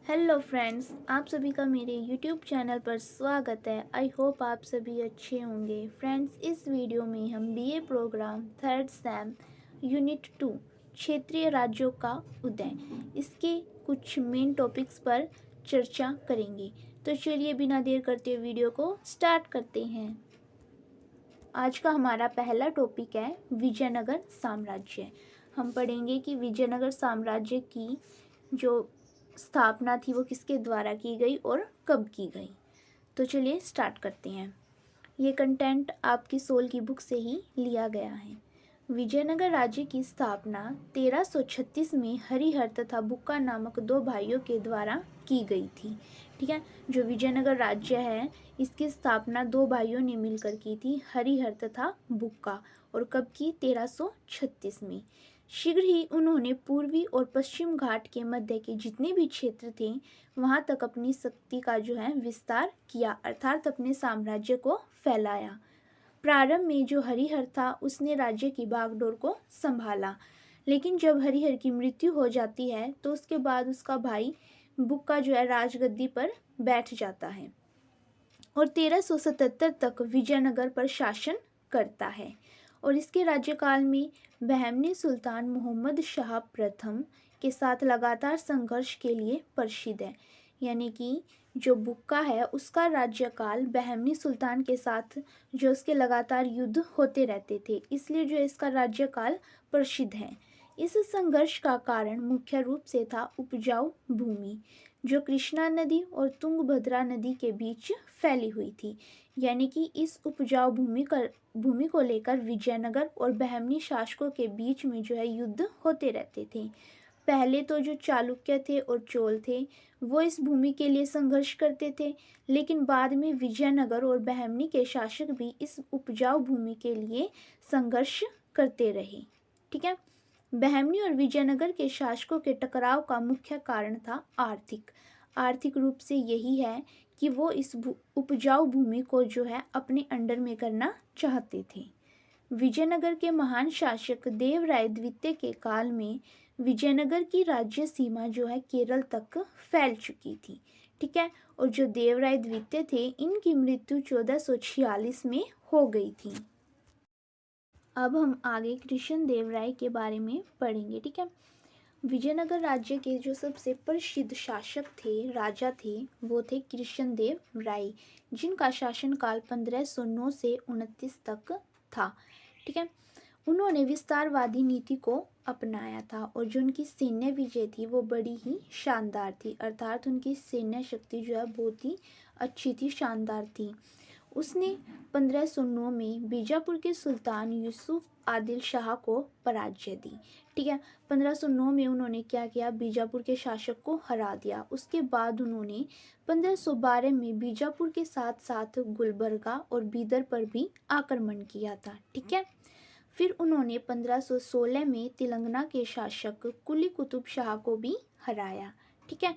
Hello friends, आप सभी का मेरे यूट्यूब चैनल पर स्वागत है। आई होप आप सभी अच्छे होंगे। फ्रेंड्स, इस वीडियो में हम BA programme third sem unit 2 क्षेत्रीय राज्यों का उदय इसके कुछ मेन टॉपिक्स पर चर्चा करेंगे। तो चलिए बिना देर करते हुए वीडियो को स्टार्ट करते हैं। आज का हमारा पहला टॉपिक है विजयनगर साम्राज्य। हम पढ़ेंगे कि विजयनगर साम्राज्य की जो स्थापना थी वो किसके द्वारा की गई और कब की गई। तो चलिए स्टार्ट करते हैं। ये कंटेंट आपकी सोल की बुक से ही लिया गया है। विजयनगर राज्य की स्थापना 1336 में हरिहर तथा बुक्का नामक दो भाइयों के द्वारा की गई थी। ठीक है, जो विजयनगर राज्य है इसकी स्थापना दो भाइयों ने मिलकर की थी, हरिहर तथा बुक्का। और कब की? 1336 में। शीघ्र ही उन्होंने पूर्वी और पश्चिम घाट के मध्य के जितने भी क्षेत्र थे वहां तक अपनी शक्ति का जो है विस्तार किया, अर्थात अपने साम्राज्य को फैलाया। प्रारंभ में जो हरिहर था उसने राज्य की बागडोर को संभाला, लेकिन जब हरिहर की मृत्यु हो जाती है तो उसके बाद उसका भाई बुक्का जो है राजगद्दी पर बैठ जाता है और 1377 तक विजयनगर पर शासन करता है। और इसके राज्यकाल में बहमनी सुल्तान मोहम्मद शाह प्रथम के साथ लगातार संघर्ष के लिए प्रसिद्ध है। यानी कि जो बुक्का है उसका राज्यकाल बहमनी सुल्तान के साथ जो उसके लगातार युद्ध होते रहते थे, इसलिए जो इसका राज्यकाल प्रसिद्ध है। इस संघर्ष का कारण मुख्य रूप से था उपजाऊ भूमि, जो कृष्णा नदी और तुंगभद्रा नदी के बीच फैली हुई थी। यानी कि इस उपजाऊ भूमि को लेकर विजयनगर और बहमनी शासकों के बीच में जो है युद्ध होते रहते थे। पहले तो जो चालुक्य थे और चोल थे वो इस भूमि के लिए संघर्ष करते थे, लेकिन बाद में विजयनगर और बहमनी के शासक भी इस उपजाऊ भूमि के लिए संघर्ष करते रहे। ठीक है, बहमनी और विजयनगर के शासकों के टकराव का मुख्य कारण था आर्थिक रूप से यही है कि वो इस उपजाऊ भूमि को जो है अपने अंडर में करना चाहते थे। विजयनगर के महान शासक देवराय द्वितीय के काल में विजयनगर की राज्य सीमा जो है केरल तक फैल चुकी थी। ठीक है, और जो देवराय द्वितीय थे इनकी मृत्यु 1446 में हो गई थी। अब हम आगे कृष्ण देव राय के बारे में पढ़ेंगे। ठीक है, विजयनगर राज्य के जो सबसे प्रसिद्ध शासक थे, राजा थे, वो थे कृष्ण देव राय, जिनका शासनकाल 1509 से 29 तक था। ठीक है, उन्होंने विस्तारवादी नीति को अपनाया था और जो उनकी सैन्य विजय थी वो बड़ी ही शानदार थी, अर्थात उनकी सैन्य शक्ति जो है बहुत ही अच्छी थी, शानदार थी। उसने 1509 में बीजापुर के सुल्तान यूसुफ आदिल शाह को पराजय दी। ठीक है, 1509 में उन्होंने क्या किया? बीजापुर के शासक को हरा दिया। उसके बाद उन्होंने 1512 में बीजापुर के साथ साथ गुलबर्गा और बीदर पर भी आक्रमण किया था। ठीक है, फिर उन्होंने 1516 में तेलंगाना के शासक कुली कुतुब शाह को भी हराया। ठीक है,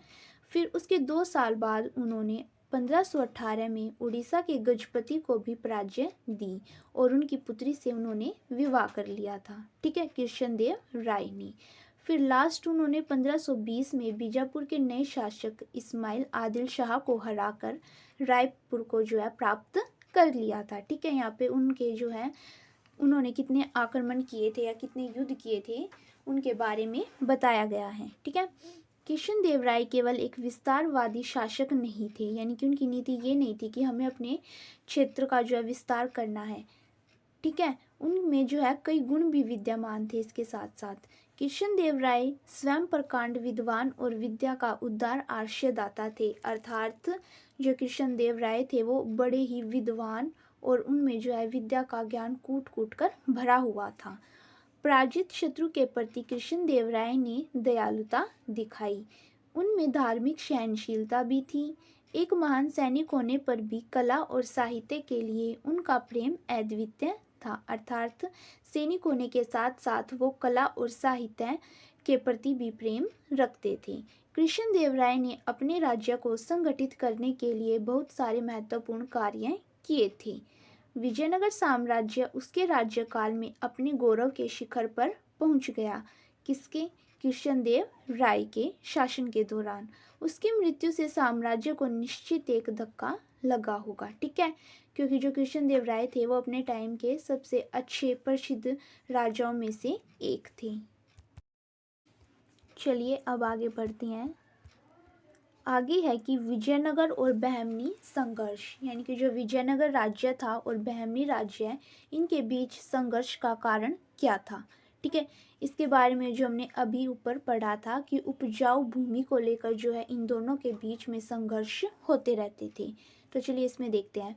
फिर उसके 2 साल बाद उन्होंने 1518 में उड़ीसा के गजपति को भी पराजय दी और उनकी पुत्री से उन्होंने विवाह कर लिया था। ठीक है, कृष्ण देव राय ने। फिर लास्ट उन्होंने 1520 में बीजापुर के नए शासक इस्माइल आदिल शाह को हराकर रायपुर को जो है प्राप्त कर लिया था। ठीक है, यहाँ पे उनके जो है उन्होंने कितने आक्रमण किए थे या कितने युद्ध किए थे उनके बारे में बताया गया है। ठीक है, कृष्ण देव राय केवल एक विस्तारवादी शासक नहीं थे, यानी कि उनकी नीति ये नहीं थी कि हमें अपने क्षेत्र का जो है विस्तार करना है। ठीक है, उनमें जो है कई गुण भी विद्यमान थे। इसके साथ साथ कृष्ण देव राय स्वयं प्रकांड विद्वान और विद्या का उदार आश्रयदाता थे, अर्थात जो कृष्ण देव राय थे वो बड़े ही विद्वान और उनमें जो है विद्या का ज्ञान कूट कूट कर भरा हुआ था। पराजित शत्रु के प्रति कृष्ण देव राय ने दयालुता दिखाई। उनमें धार्मिक सहनशीलता भी थी। एक महान सैनिक होने पर भी कला और साहित्य के लिए उनका प्रेम अद्वितीय था, अर्थात सैनिक होने के साथ साथ वो कला और साहित्य के प्रति भी प्रेम रखते थे। कृष्ण देव राय ने अपने राज्य को संगठित करने के लिए बहुत सारे महत्वपूर्ण कार्य किए थे। विजयनगर साम्राज्य उसके राज्यकाल में अपने गौरव के शिखर पर पहुंच गया। किसके? कृष्णदेव राय के शासन के दौरान। उसकी मृत्यु से साम्राज्य को निश्चित एक धक्का लगा होगा, ठीक है, क्योंकि जो कृष्णदेव राय थे वो अपने टाइम के सबसे अच्छे प्रसिद्ध राजाओं में से एक थे। चलिए अब आगे बढ़ते हैं। आगे है कि विजयनगर और बहमनी संघर्ष, यानी कि जो विजयनगर राज्य था और बहमनी राज्य है, इनके बीच संघर्ष का कारण क्या था, ठीक है। इसके बारे में जो हमने अभी ऊपर पढ़ा था कि उपजाऊ भूमि को लेकर जो है इन दोनों के बीच में संघर्ष होते रहते थे। तो चलिए इसमें देखते हैं।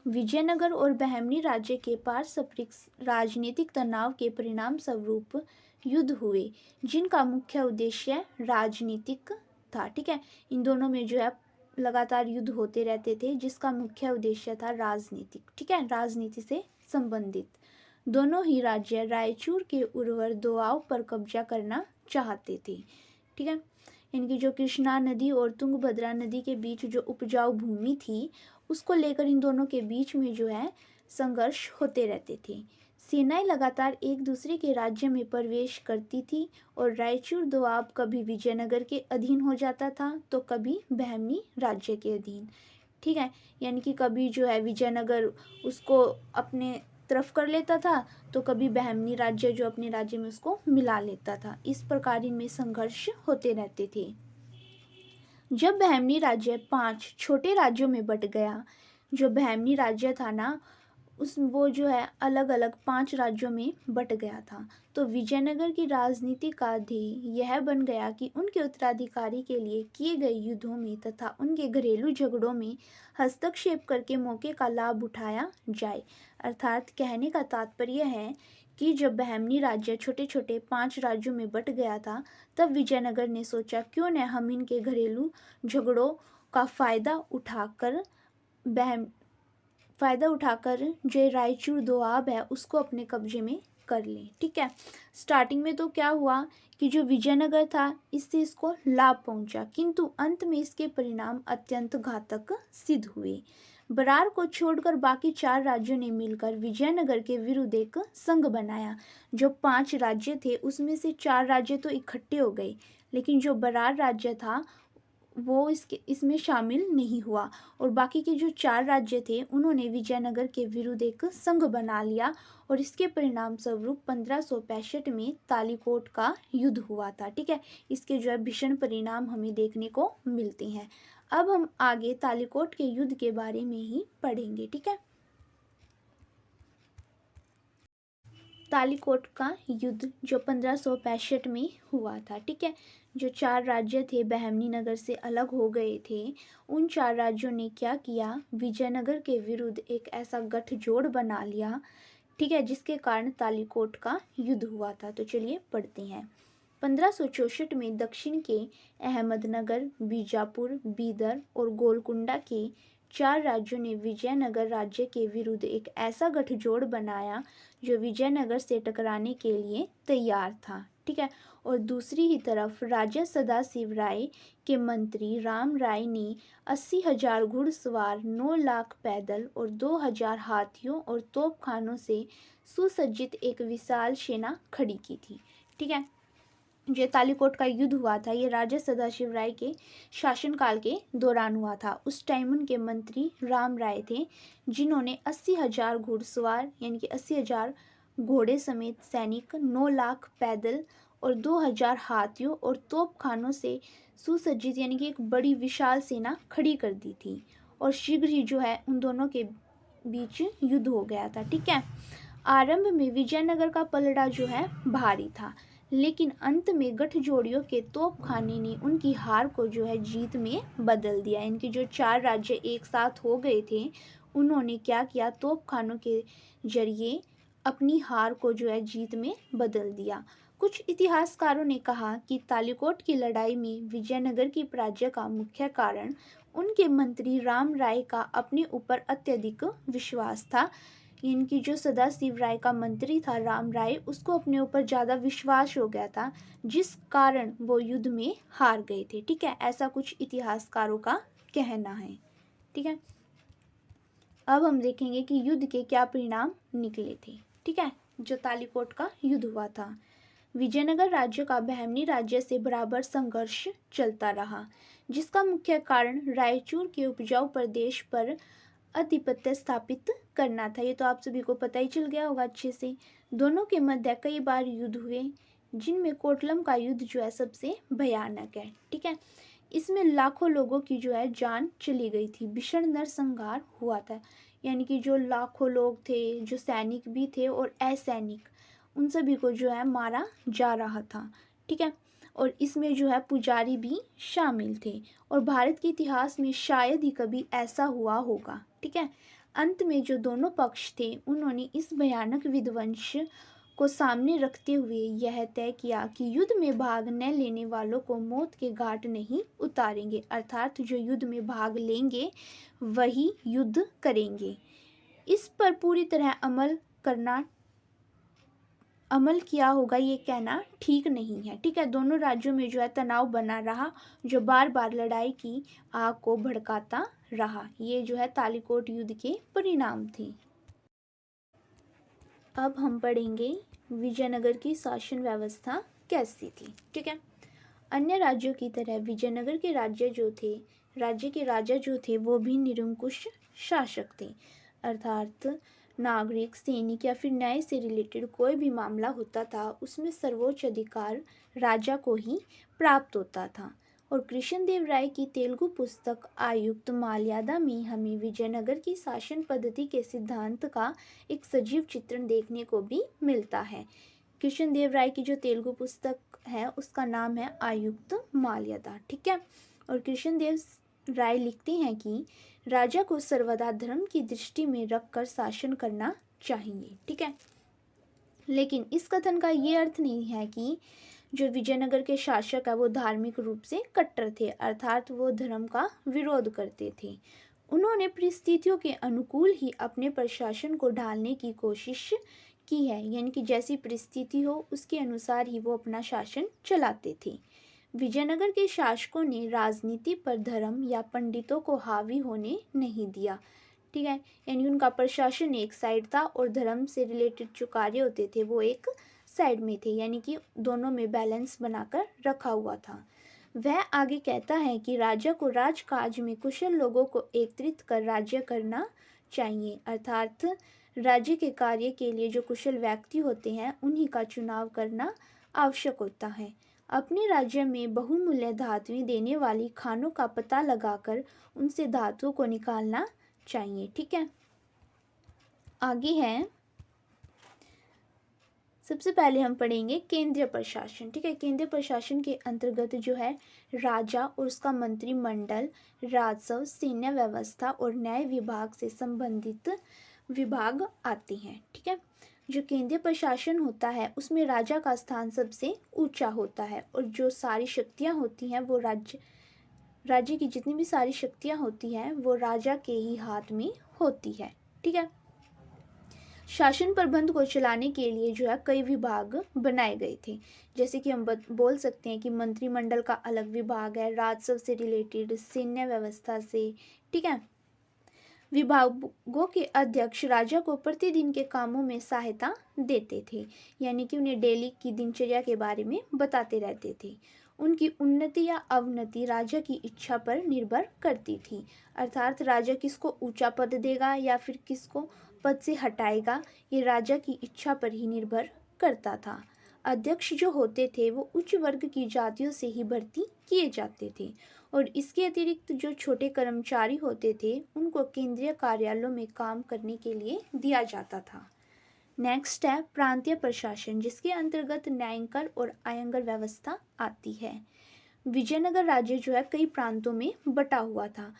विजयनगर और बहमनी राज्य के पारस्परिक राजनीतिक तनाव के परिणाम स्वरूप युद्ध हुए, जिनका मुख्य उद्देश्य राजनीतिक था, ठीक है। इन दोनों में जो है लगातार युद्ध होते रहते थे, जिसका मुख्य उद्देश्य था राजनीतिक, ठीक है, राजनीति से संबंधित। दोनों ही राज्य रायचूर के उर्वर दोआब पर कब्जा करना चाहते थे, ठीक है। इनकी जो कृष्णा नदी और तुंगभद्रा नदी के बीच जो उपजाऊ भूमि थी, उसको लेकर इन दोनों के बीच में जो है संघर्ष होते रहते थे। सेनाएं लगातार एक दूसरे के राज्य में प्रवेश करती थी और रायचूर दोआब कभी विजयनगर के अधीन हो जाता था तो कभी बहमनी राज्य के अधीन, ठीक है। यानी कि कभी जो है विजयनगर उसको अपने तरफ कर लेता था तो कभी बहमनी राज्य जो अपने राज्य में उसको मिला लेता था। इस प्रकार इनमें संघर्ष होते रहते थे। जब बहमनी राज्य 5 छोटे राज्यों में बट गया, जो बहमनी राज्य था ना वो जो है अलग अलग 5 राज्यों में बट गया था, तो विजयनगर की राजनीति का ध्येय यह बन गया कि उनके उत्तराधिकारी के लिए किए गए युद्धों में तथा उनके घरेलू झगड़ों में हस्तक्षेप करके मौके का लाभ उठाया जाए। अर्थात कहने का तात्पर्य है कि जब बहमनी राज्य छोटे छोटे 5 राज्यों में बट गया था, तब विजयनगर ने सोचा क्यों न हम इनके घरेलू झगड़ों का फायदा उठाकर जो रायचूर दोआब है उसको अपने कब्जे में कर लें, ठीक है। स्टार्टिंग में तो क्या हुआ कि जो विजयनगर था इससे इसको लाभ पहुंचा, किंतु अंत में इसके परिणाम अत्यंत घातक सिद्ध हुए। बरार को छोड़कर बाकी 4 राज्यों ने मिलकर विजयनगर के विरुद्ध एक संघ बनाया। जो 5 राज्य थे उसमें से 4 राज्य तो इकट्ठे हो गए, लेकिन जो बरार राज्य था वो इसमें शामिल नहीं हुआ और बाकी के जो 4 राज्य थे उन्होंने विजयनगर के विरुद्ध एक संघ बना लिया और इसके परिणाम स्वरूप 1565 में तालीकोट का युद्ध हुआ था, ठीक है। इसके जो है भीषण परिणाम हमें देखने को मिलते हैं। अब हम आगे तालीकोट के युद्ध के बारे में ही पढ़ेंगे, ठीक है। तालीकोट का युद्ध जो 1565 में हुआ था, ठीक है। जो 4 राज्य थे बहमनी नगर से अलग हो गए थे, उन 4 राज्यों ने क्या किया, विजयनगर के विरुद्ध एक ऐसा गठजोड़ बना लिया, ठीक है, जिसके कारण तालीकोट का युद्ध हुआ था। तो चलिए पढ़ते हैं। 1564 में दक्षिण के अहमदनगर, बीजापुर, बीदर और गोलकुंडा के 4 राज्यों ने विजयनगर राज्य के विरुद्ध एक ऐसा गठजोड़ बनाया जो विजयनगर से टकराने के लिए तैयार था, ठीक है। और दूसरी ही तरफ राजा सदाशिव राय के मंत्री राम राय ने 80,000 घुड़सवार, 9 लाख पैदल और 2,000 हाथियों और तोपखानों से सुसज्जित एक विशाल सेना खड़ी की थी, ठीक है। जो तालीकोट का युद्ध हुआ था ये राजा सदाशिव राय के शासनकाल के दौरान हुआ था। उस टाइम उनके मंत्री राम राय थे, जिन्होंने 80,000 घुड़सवार यानी कि 80,000 घोड़े समेत सैनिक, 9 लाख पैदल और 2,000 हाथियों और तोपखानों से सुसज्जित यानी कि एक बड़ी विशाल सेना खड़ी कर दी थी और शीघ्र ही जो है उन दोनों के बीच युद्ध हो गया था, ठीक है। आरंभ में विजयनगर का पलड़ा जो है भारी था, लेकिन अंत में गठजोड़ियों के तोपखाने ने उनकी हार को जो है जीत में बदल दिया। इनके जो 4 राज्य एक साथ हो गए थे उन्होंने क्या किया, तोपखानों के जरिए अपनी हार को जो है जीत में बदल दिया। कुछ इतिहासकारों ने कहा कि तालीकोट की लड़ाई में विजयनगर की पराजय का मुख्य कारण उनके मंत्री राम राय का अपने ऊपर अत्यधिक विश्वास था। इनकी जो सदाशिव राय का मंत्री था राम राय, उसको अपने ऊपर ज़्यादा विश्वास हो गया था, जिस कारण वो युद्ध में हार गए थे, ठीक है। ऐसा कुछ इतिहासकारों का कहना है, ठीक है। अब हम देखेंगे कि युद्ध के क्या परिणाम निकले थे, ठीक है, जो तालीकोट का युद्ध हुआ था। विजयनगर राज्य का बहमनी राज्य से बराबर संघर्ष चलता रहा, जिसका मुख्य कारण रायचूर के उपजाऊ प्रदेश पर आधिपत्य स्थापित करना था। ये तो आप सभी को पता ही चल गया होगा अच्छे से। दोनों के मध्य कई बार युद्ध हुए, जिनमें कोटलम का युद्ध जो है सबसे भयानक है। ठीक है, इसमें लाखों लोगों की जो है जान चली गई थी, भीषण नरसंहार हुआ था। यानी कि जो लाखों लोग थे, जो सैनिक भी थे और असैनिक, उन सभी को जो है मारा जा रहा था। ठीक है, और इसमें जो है पुजारी भी शामिल थे, और भारत के इतिहास में शायद ही कभी ऐसा हुआ होगा। ठीक है, अंत में जो दोनों पक्ष थे उन्होंने इस भयानक विध्वंस को सामने रखते हुए यह तय किया कि युद्ध में भाग न लेने वालों को मौत के घाट नहीं उतारेंगे, अर्थात जो युद्ध में भाग लेंगे वही युद्ध करेंगे। इस पर पूरी तरह अमल किया होगा ये कहना ठीक नहीं है। ठीक है, दोनों राज्यों में जो है तनाव बना रहा, जो बार बार लड़ाई की आग को भड़काता रहा। ये जो है तालीकोट युद्ध के परिणाम थे। अब हम पढ़ेंगे विजयनगर की शासन व्यवस्था कैसी थी। ठीक है, अन्य राज्यों की तरह विजयनगर के राज्य के राजा जो थे वो भी निरंकुश शासक थे, अर्थात नागरिक, सैनिक या फिर न्याय से रिलेटेड कोई भी मामला होता था उसमें सर्वोच्च अधिकार राजा को ही प्राप्त होता था। और कृष्णदेव राय की तेलुगु पुस्तक आयुक्त माल्यादा में हमें विजयनगर की शासन पद्धति के सिद्धांत का एक सजीव चित्रण देखने को भी मिलता है। कृष्णदेव राय की जो तेलुगु पुस्तक है उसका नाम है आयुक्त माल्यादा। ठीक है, और कृष्णदेव राय लिखते हैं कि राजा को सर्वदा धर्म की दृष्टि में रखकर शासन करना चाहिए। ठीक है, लेकिन इस कथन का ये अर्थ नहीं है कि जो विजयनगर के शासक है वो धार्मिक रूप से कट्टर थे, अर्थात वो धर्म का विरोध करते थे। उन्होंने परिस्थितियों के अनुकूल ही अपने प्रशासन को ढालने की कोशिश की है, यानी कि जैसी परिस्थिति हो उसके अनुसार ही वो अपना शासन चलाते थे। विजयनगर के शासकों ने राजनीति पर धर्म या पंडितों को हावी होने नहीं दिया। ठीक है, यानी उनका प्रशासन एक साइड था और धर्म से रिलेटेड जो कार्य होते थे वो एक साइड में थे, यानी कि दोनों में बैलेंस बनाकर रखा हुआ था। वह आगे कहता है कि राजा को राजकाज में कुशल लोगों को एकत्रित कर राज्य करना चाहिए, अर्थात राज्य के कार्य के लिए जो कुशल व्यक्ति होते हैं उन्हीं का चुनाव करना आवश्यक होता है। अपने राज्य में बहुमूल्य धातुएं देने वाली खानों का पता लगाकर उनसे धातुओं को निकालना चाहिए। ठीक है, आगे है, सबसे पहले हम पढ़ेंगे केंद्रीय प्रशासन। ठीक है, केंद्रीय प्रशासन के अंतर्गत जो है राजा और उसका मंत्रिमंडल, राजस्व, सैन्य व्यवस्था और न्याय विभाग से संबंधित विभाग आते हैं। ठीक है, जो केंद्रीय प्रशासन होता है उसमें राजा का स्थान सबसे ऊंचा होता है, और जो सारी शक्तियां होती हैं वो राज्य की जितनी भी सारी शक्तियां होती हैं वो राजा के ही हाथ में होती है। ठीक है, शासन प्रबंध को चलाने के लिए जो है कई विभाग बनाए गए थे, जैसे कि हम बोल सकते हैं कि मंत्रिमंडल का अलग विभाग है, राजस्व से रिलेटेड, सैन्य व्यवस्था से। ठीक है, विभागों के अध्यक्ष राजा को प्रतिदिन के कामों में सहायता देते थे, यानी कि उन्हें डेली की दिनचर्या के बारे में बताते रहते थे। उनकी उन्नति या अवनति राजा की इच्छा पर निर्भर करती थी, अर्थात राजा किसको ऊंचा पद देगा या फिर किसको पद से हटाएगा ये राजा की इच्छा पर ही निर्भर करता था। अध्यक्ष जो होते थे वो उच्च वर्ग की जातियों से ही भर्ती किए जाते थे, और इसके अतिरिक्त जो छोटे कर्मचारी होते थे उनको केंद्रीय कार्यालयों में काम करने के लिए दिया जाता था। नेक्स्ट है प्रांतीय प्रशासन, जिसके अंतर्गत न्यायकर और आयकर व्यवस्था आती है। विजयनगर राज्य जो है कई प्रांतों में बटा हुआ था।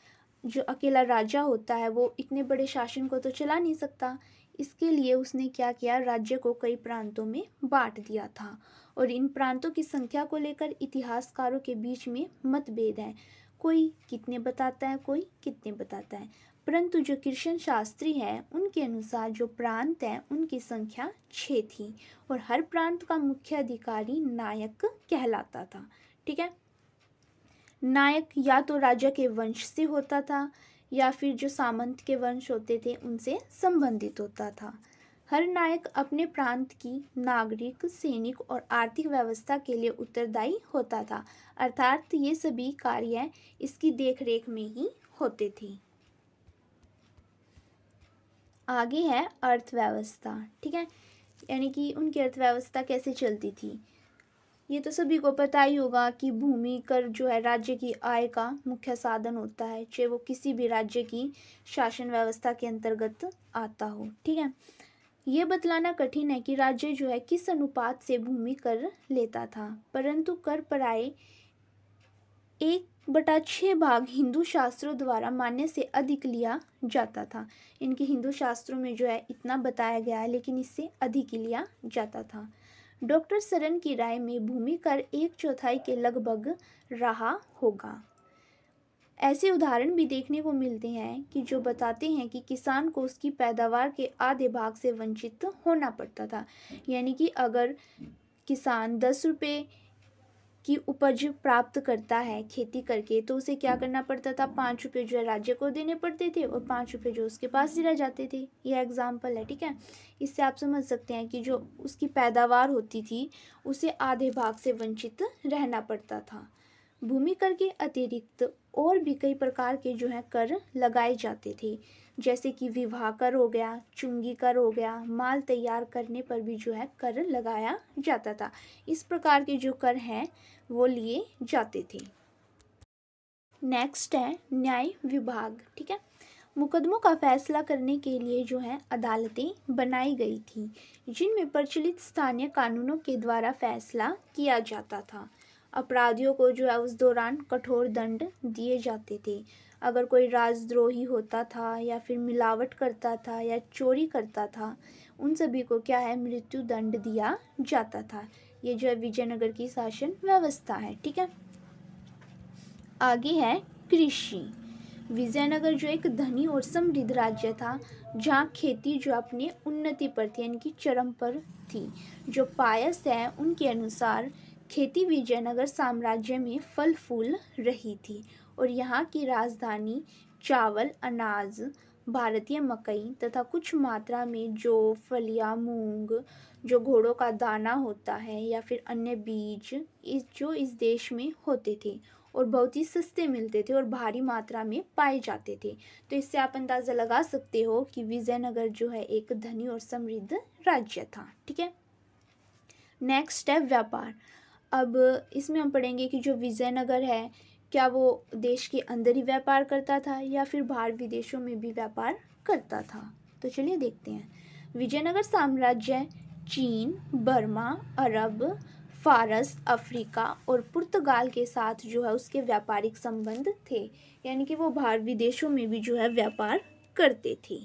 जो अकेला राजा होता है वो इतने बड़े शासन को तो चला नहीं सकता, इसके लिए उसने क्या किया, राज्य को कई प्रांतों में बांट दिया था। और इन प्रांतों की संख्या को लेकर इतिहासकारों के बीच में मतभेद है, कोई कितने बताता है कोई कितने बताता है, परंतु जो कृष्ण शास्त्री है उनके अनुसार जो प्रांत है उनकी संख्या 6 थी, और हर प्रांत का मुख्य अधिकारी नायक कहलाता था। ठीक है, नायक या तो राजा के वंश से होता था या फिर जो सामंत के वंश होते थे उनसे संबंधित होता था। हर नायक अपने प्रांत की नागरिक, सैनिक और आर्थिक व्यवस्था के लिए उत्तरदायी होता था, अर्थात ये सभी कार्य इसकी देखरेख में ही होते थे। आगे है अर्थव्यवस्था, ठीक है, यानी कि उनकी अर्थव्यवस्था कैसे चलती थी। ये तो सभी को पता ही होगा कि भूमि कर जो है राज्य की आय का मुख्य साधन होता है, चाहे वो किसी भी राज्य की शासन व्यवस्था के अंतर्गत आता हो, ठीक है। ये बतलाना कठिन है कि राज्य जो है किस अनुपात से भूमि कर लेता था, परंतु कर पराये 1/6 भाग हिंदू शास्त्रों द्वारा मान्य से अधिक लिया जाता था। इनके हिंदू शास्त्रों में जो है इतना बताया गया है, लेकिन इससे अधिक लिया जाता था। डॉक्टर सरन की राय में भूमि कर 1/4 के लगभग रहा होगा। ऐसे उदाहरण भी देखने को मिलते हैं कि जो बताते हैं कि किसान को उसकी पैदावार के आधे भाग से वंचित होना पड़ता था, यानी कि अगर किसान 10 रुपये की उपज प्राप्त करता है खेती करके, तो उसे क्या करना पड़ता था, 5 रुपये जो है राज्य को देने पड़ते थे और 5 रुपये जो उसके पास ही रह जाते थे। यह एग्जाम्पल है, ठीक है। इससे आप समझ सकते हैं कि जो उसकी पैदावार होती थी उसे आधे भाग से वंचित रहना पड़ता था। भूमि कर के अतिरिक्त और भी कई प्रकार के जो है कर लगाए जाते थे, जैसे कि विवाह कर हो गया, चुंगी कर हो गया, माल तैयार करने पर भी जो है कर लगाया जाता था। इस प्रकार के जो कर हैं वो लिए जाते थे। नेक्स्ट है न्याय विभाग, ठीक है। मुकदमों का फैसला करने के लिए जो है अदालतें बनाई गई थी, जिनमें प्रचलित स्थानीय कानूनों के द्वारा फैसला किया जाता था। अपराधियों को जो है उस दौरान कठोर दंड दिए जाते थे। अगर कोई राजद्रोही होता था या फिर मिलावट करता था या चोरी करता था, उन सभी को क्या है, मृत्यु दंड दिया जाता था। ये जो है विजयनगर की शासन व्यवस्था है, ठीक है। आगे है कृषि। विजयनगर जो एक धनी और समृद्ध राज्य था, जहाँ खेती जो अपने उन्नति पर थी, यानी कि चरम पर थी। जो पायस है उनके अनुसार खेती विजयनगर साम्राज्य में फल फूल रही थी और यहाँ की राजधानी चावल, अनाज, भारतीय मकई तथा कुछ मात्रा में जौ, फलियां, मूंग, जो घोड़ों का दाना होता है या फिर अन्य बीज जो इस देश में होते थे और बहुत ही सस्ते मिलते थे और भारी मात्रा में पाए जाते थे। तो इससे आप अंदाज़ा लगा सकते हो कि विजयनगर जो है एक धनी और समृद्ध राज्य था, ठीक है। नेक्स्ट है व्यापार। अब इसमें हम पढ़ेंगे कि जो विजयनगर है क्या वो देश के अंदर ही व्यापार करता था या फिर बाहर विदेशों में भी व्यापार करता था। तो चलिए देखते हैं। विजयनगर साम्राज्य चीन, बर्मा, अरब, फारस, अफ्रीका और पुर्तगाल के साथ जो है उसके व्यापारिक संबंध थे, यानी कि वो बाहर विदेशों में भी जो है व्यापार करते थे।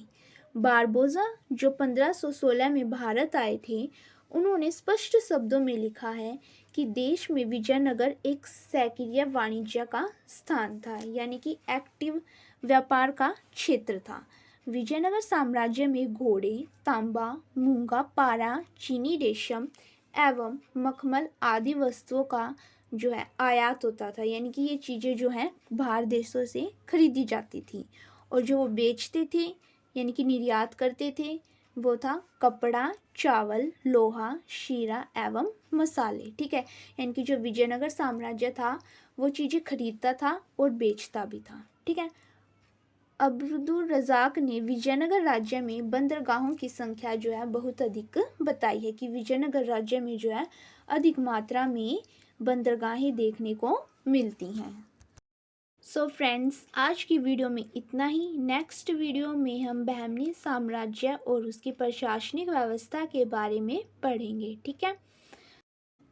बारबोजा जो 1516 में भारत आए थे, उन्होंने स्पष्ट शब्दों में लिखा है कि देश में विजयनगर एक सक्रिय वाणिज्य का स्थान था, यानी कि एक्टिव व्यापार का क्षेत्र था। विजयनगर साम्राज्य में घोड़े, तांबा, मूंगा, पारा, चीनी रेशम एवं मखमल आदि वस्तुओं का जो है आयात होता था, यानी कि ये चीज़ें जो हैं बाहर देशों से खरीदी जाती थी और जो वो बेचते थे यानी कि निर्यात करते थे वो था कपड़ा, चावल, लोहा, शीरा एवं मसाले, ठीक है। यानी कि जो विजयनगर साम्राज्य था वो चीज़ें खरीदता था और बेचता भी था, ठीक है। अब्दुल रज़ाक ने विजयनगर राज्य में बंदरगाहों की संख्या जो है बहुत अधिक बताई है कि विजयनगर राज्य में जो है अधिक मात्रा में बंदरगाहें देखने को मिलती हैं। सो फ्रेंड्स, आज की वीडियो में इतना ही। नेक्स्ट वीडियो में हम बहमनी साम्राज्य और उसकी प्रशासनिक व्यवस्था के बारे में पढ़ेंगे, ठीक है।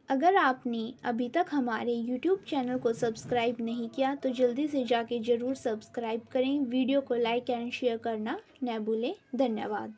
अगर आपने अभी तक हमारे YouTube चैनल को सब्सक्राइब नहीं किया तो जल्दी से जाके ज़रूर सब्सक्राइब करें। वीडियो को लाइक एंड शेयर करना न भूलें। धन्यवाद।